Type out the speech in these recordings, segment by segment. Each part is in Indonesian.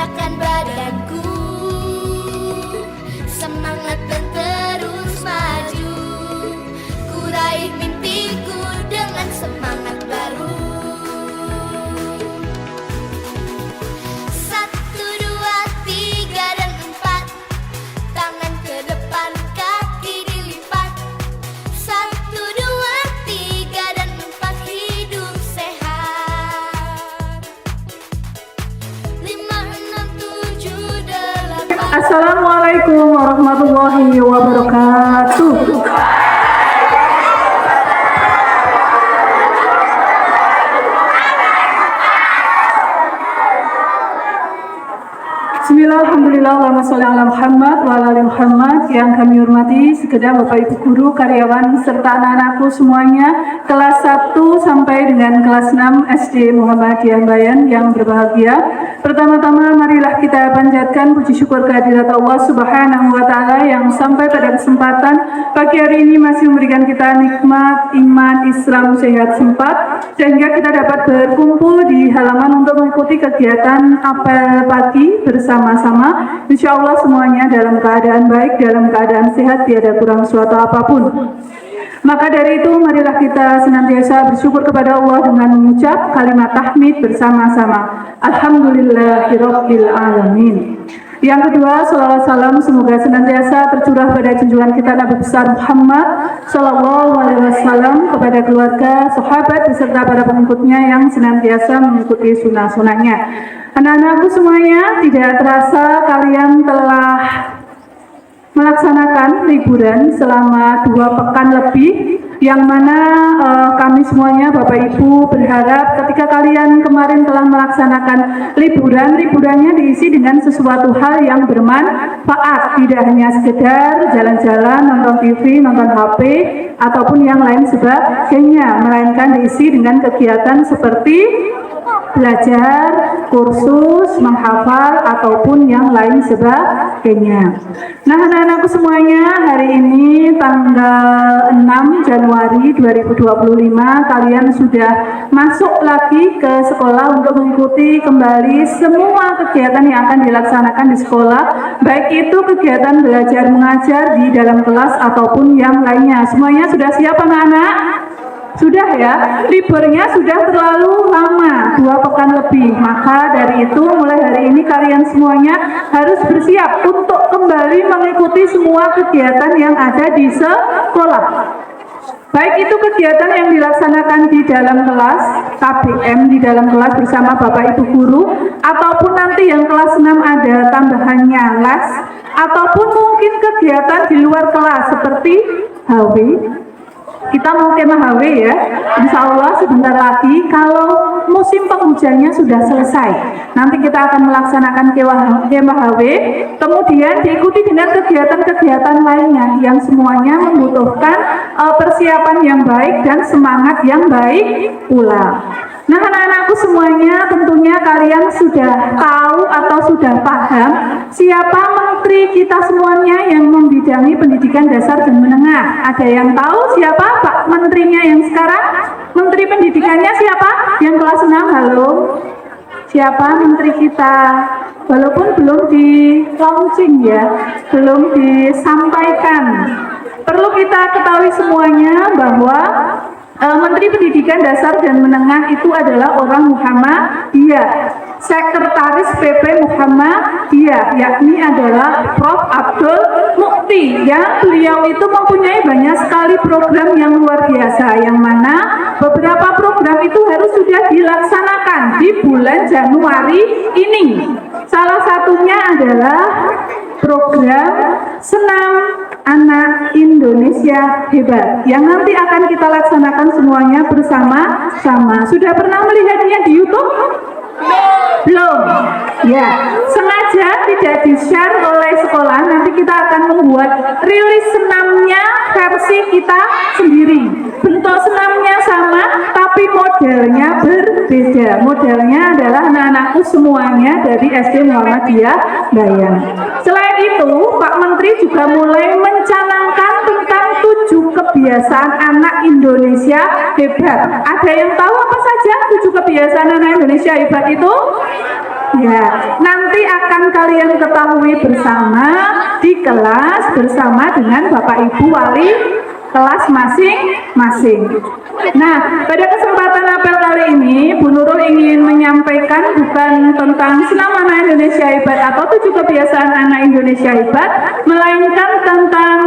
gerakan badanku, semangat dan terus maju. Ku raih mimpiku dengan semangat baru. 1, 2, 3 dan 4, tangan ke depan, kaki dilipat. 1, 2, 3 dan 4, hidup sehat. 5, 6, 7, 8. Assalamualaikum warahmatullahi wabarakatuh. Bismillah, alhamdulillah, Allahumma sholli ala Muhammad wa ala ali Muhammad. Yang kami hormati sekedar Bapak Ibu guru, karyawan, serta anak-anakku semuanya, kelas 1 sampai dengan kelas 6 SD Muhammadiyah Bayan yang berbahagia. Pertama-tama marilah kita panjatkan puji syukur kehadirat Allah Subhanahu wa taala yang sampai pada kesempatan pagi hari ini masih memberikan kita nikmat iman, Islam, sehat, sempat, sehingga kita dapat berkumpul di halaman untuk mengikuti kegiatan apel pagi bersama-sama. Insya Allah semuanya dalam keadaan baik, dalam keadaan sehat, tiada kurang suatu apapun. Maka dari itu marilah kita senantiasa bersyukur kepada Allah dengan mengucap kalimat tahmid bersama-sama. Alhamdulillahirabbil alamin. Yang kedua, salawat salam semoga senantiasa tercurah pada junjungan kita Nabi besar Muhammad Sallallahu Alaihi Wasallam, kepada keluarga, sahabat, beserta para pengikutnya yang senantiasa mengikuti sunnah-sunnahnya. Anak-anakku semuanya, tidak terasa kalian telah melaksanakan liburan selama 2 pekan lebih, yang mana kami semuanya Bapak Ibu berharap ketika kalian kemarin telah melaksanakan liburannya diisi dengan sesuatu hal yang bermanfaat, tidak hanya sekedar jalan-jalan, nonton TV, nonton HP, ataupun yang lain sebagainya, melainkan diisi dengan kegiatan seperti belajar, kursus, menghafal, ataupun yang lain sebagainya. Nah, anak-anakku semuanya, hari ini tanggal 6 Januari 2025, kalian sudah masuk lagi ke sekolah untuk mengikuti kembali semua kegiatan yang akan dilaksanakan di sekolah, baik itu kegiatan belajar mengajar di dalam kelas ataupun yang lainnya. Semuanya sudah siap anak-anak? Sudah ya, liburnya sudah terlalu lama, 2 pekan lebih. Maka dari itu mulai hari ini kalian semuanya harus bersiap untuk kembali mengikuti semua kegiatan yang ada di sekolah. Baik itu kegiatan yang dilaksanakan di dalam kelas, KBM di dalam kelas bersama Bapak Ibu guru, ataupun nanti yang kelas 6 ada tambahannya les, ataupun mungkin kegiatan di luar kelas seperti HW. Kita mau kemah HW ya, insya Allah sebentar lagi kalau musim penghujannya sudah selesai. Nanti kita akan melaksanakan kemah HW, kemudian diikuti dengan kegiatan-kegiatan lainnya yang semuanya membutuhkan persiapan yang baik dan semangat yang baik pula. Nah, anak-anakku semuanya, tentunya kalian sudah tahu atau sudah paham siapa menteri kita semuanya yang membidangi pendidikan dasar dan menengah. Ada yang tahu siapa Pak menterinya yang sekarang? Menteri pendidikannya siapa? Yang kelas 6, halo? Siapa menteri kita? Walaupun belum di launching ya, belum disampaikan. Perlu kita ketahui semuanya bahwa Menteri Pendidikan Dasar dan Menengah itu adalah orang Muhammadiyah. Sekretaris PP Muhammadiyah, yakni adalah Prof. Abdul Mukti, yang beliau itu mempunyai banyak sekali program yang luar biasa, yang mana beberapa program itu harus sudah dilaksanakan di bulan Januari ini. Salah satunya adalah program Senam Anak Indonesia Hebat yang nanti akan kita laksanakan semuanya bersama-sama. Sudah pernah melihatnya di YouTube? Belum? Ya, sengaja tidak di-share oleh sekolah. Nanti kita akan membuat rilis senamnya versi kita sendiri. Bentuk senamnya sama, tapi modelnya berbeda. Modelnya adalah anak-anakku semuanya dari SD Muhammadiyah Bayan. Selain itu, Pak Menteri juga mulai mencanangkan tentang 7 kebiasaan anak Indonesia hebat. Ada yang tahu apa saja 7 kebiasaan anak Indonesia hebat itu? Ya, nanti nanti akan kalian ketahui bersama di kelas bersama dengan Bapak Ibu wali kelas masing-masing. Nah, pada kesempatan apel kali ini, Bu Nurul ingin menyampaikan bukan tentang senam anak Indonesia hebat atau 7 kebiasaan anak Indonesia hebat, melainkan tentang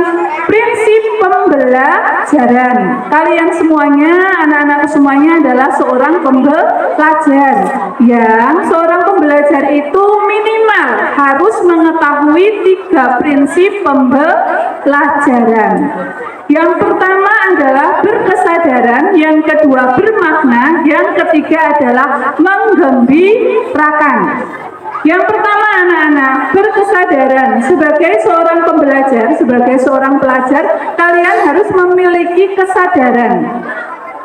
prinsip pembelajaran. Kalian semuanya, anak-anak semuanya adalah seorang pembelajar. Yang seorang pembelajar itu minimal harus mengetahui 3 prinsip pembelajaran. Yang pertama adalah berkesadaran, yang kedua bermakna, yang ketiga adalah menggembirakan. Yang pertama anak-anak, berkesadaran. Sebagai seorang pembelajar, sebagai seorang pelajar, kalian harus memiliki kesadaran.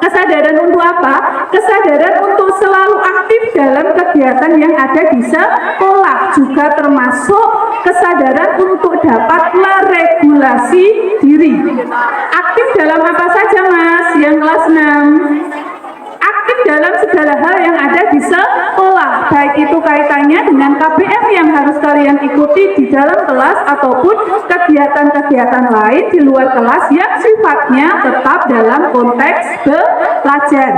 Kesadaran untuk apa? Kesadaran untuk selalu aktif dalam kegiatan yang ada di sekolah, juga termasuk kesadaran untuk dapat meregulasi diri. Aktif dalam apa saja, Mas? Yang kelas 6. Aktif dalam segala hal yang ada di sekolah, baik itu kaitannya dengan KBM yang harus kalian ikuti di dalam kelas ataupun kegiatan-kegiatan lain di luar kelas yang sifatnya tetap dalam konteks belajar.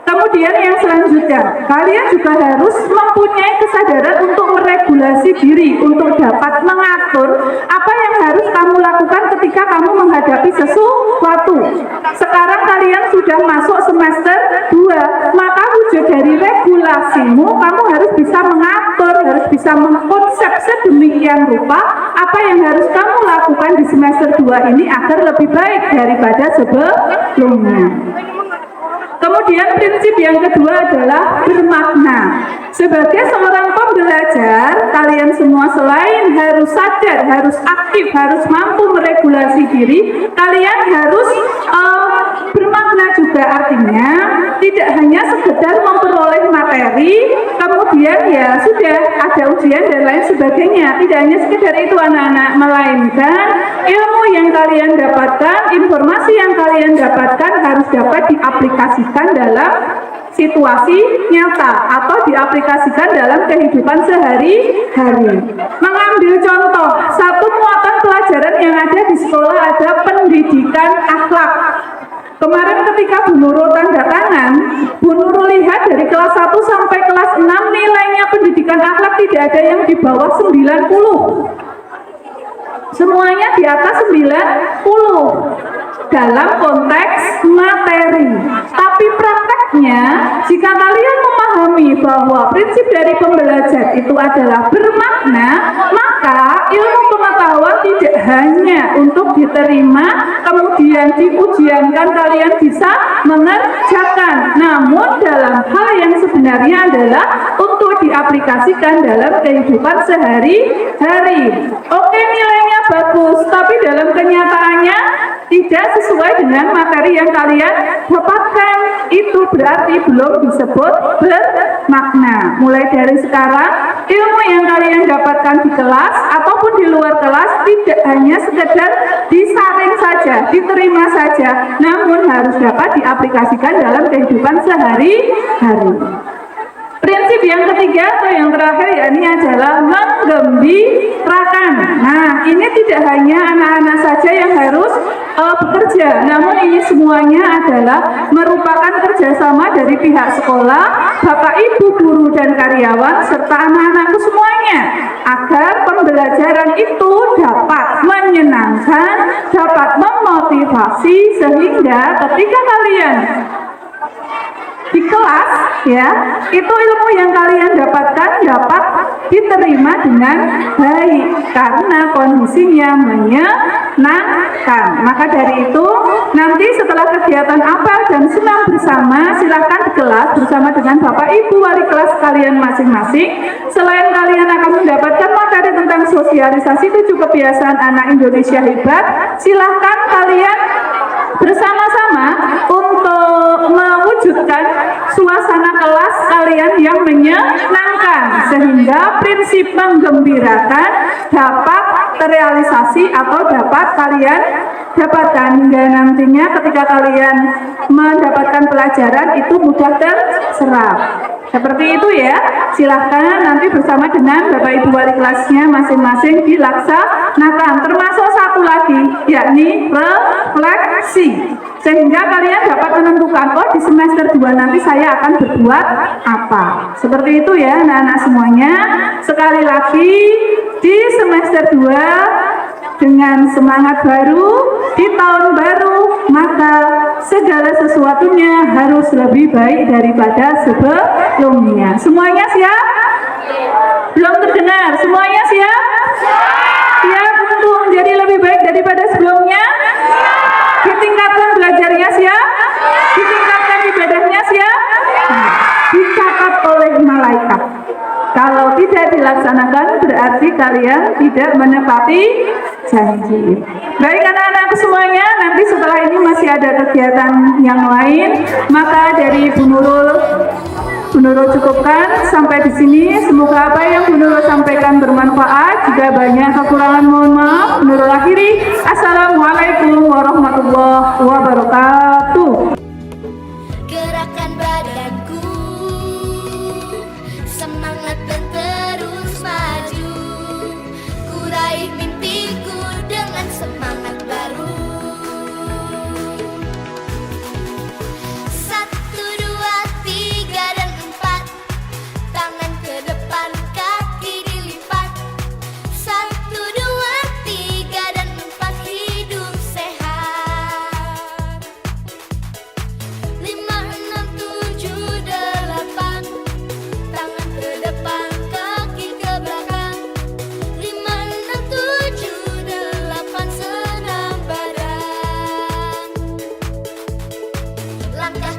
Kemudian yang selanjutnya, kalian juga harus mempunyai kesadaran untuk meregulasi diri, untuk dapat mengatur apa yang harus kamu lakukan ketika kamu menghadapi sesuatu. Sekarang kalian sudah masuk semester 2, maka wujud dari regulasimu, kamu harus bisa mengatur, harus bisa mengkonsep sedemikian rupa apa yang harus kamu lakukan di semester 2 ini agar lebih baik daripada sebelumnya. Kemudian prinsip yang kedua adalah bermakna. Sebagai seorang pembelajar, kalian semua selain harus sadar, harus aktif, harus mampu meregulasi diri, kalian harus bermakna juga. Artinya tidak hanya sekedar memperoleh materi, kemudian ya sudah ada ujian dan lain sebagainya. Tidak hanya sekedar itu anak-anak, melainkan ilmu yang kalian dapatkan, informasi yang kalian dapatkan harus dapat diaplikasikan dalam situasi nyata atau diaplikasikan dalam kehidupan sehari-hari. Mengambil contoh, satu muatan pelajaran yang ada di sekolah ada pendidikan akhlak. Kemarin ketika Bu Nurul tanda tangan, Bu Nurul lihat dari kelas 1 sampai kelas 6 nilainya pendidikan akhlak tidak ada yang di bawah 90. Semuanya di atas 90 dalam konteks materi. Tapi prakteknya, jika kalian memahami bahwa prinsip dari pembelajar itu adalah bermakna, maka ilmu pengetahuan tidak hanya untuk diterima, kemudian diujiankan kalian bisa mengerjakan, namun dalam hal yang sebenarnya adalah untuk diaplikasikan dalam kehidupan sehari-hari. Oke, nilainya bagus, tapi dalam kenyataannya tidak sesuai dengan materi yang kalian dapatkan. Itu berarti belum disebut bermakna. Mulai dari sekarang, ilmu yang kalian dapatkan di kelas ataupun di luar kelas tidak hanya sekedar disaring saja, diterima saja, namun harus dapat diaplikasikan dalam kehidupan sehari-hari. Prinsip yang ketiga atau yang terakhir yakni adalah menggembirakan. Nah, ini tidak hanya anak-anak saja yang harus bekerja, namun ini semuanya adalah merupakan kerjasama dari pihak sekolah, Bapak Ibu guru dan karyawan serta anak-anakku semuanya, agar pembelajaran itu dapat menyenangkan, dapat memotivasi, sehingga ketika kalian di kelas ya, itu ilmu yang kalian dapatkan dapat diterima dengan baik karena kondisinya menyenangkan. Maka dari itu, nanti setelah kegiatan apel dan senam bersama, silakan di kelas bersama dengan Bapak Ibu wali kelas kalian masing-masing. Selain kalian akan mendapatkan materi tentang sosialisasi 7 kebiasaan anak Indonesia hebat, silahkan kalian bersama-sama untuk mewujudkan suasana kelas kalian yang menyenangkan, sehingga prinsip menggembirakan dapat terrealisasi atau dapat kalian dapatkan hingga nantinya ketika kalian mendapatkan pelajaran itu mudah terserap. Seperti itu ya. Silahkan nanti bersama dengan Bapak Ibu wali kelasnya masing-masing dilaksanakan. Termasuk satu lagi, yakni refleksi. Sehingga kalian dapat menentukan, oh di semester 2 nanti saya akan berbuat apa. Seperti itu ya anak-anak semuanya. Sekali lagi, di semester 2 dengan semangat baru, di tahun baru, maka segala sesuatunya harus lebih baik daripada sebelumnya. Semuanya siap? Belum terdengar? Semuanya siap? Siap untuk menjadi lebih baik daripada sebelumnya? Ditingkatkan belajarnya siap? Ditingkatkan ibadahnya siap? Dicatat oleh malaikat. Kalau tidak dilaksanakan berarti kalian tidak menepati janji. Baik anak-anak semuanya, nanti setelah ini masih ada kegiatan yang lain. Maka dari Bu Nurul cukupkan sampai di sini. Semoga apa yang Bu Nurul sampaikan bermanfaat. Jika banyak kekurangan mohon maaf. Bu Nurul akhiri. Assalamualaikum warahmatullahi wabarakatuh. Gerakan badanku, semangat dan terus maju. Ku raih mimpiku dengan semangat baru. 1, 2, 3 dan 4, tangan ke depan, kaki dilipat. 1, 2, 3 dan 4, hidup sehat. 5, 6, 7, 8, tangan ke depan, kaki ke belakang. 5, 6, 7, 8, senam badan. Langkah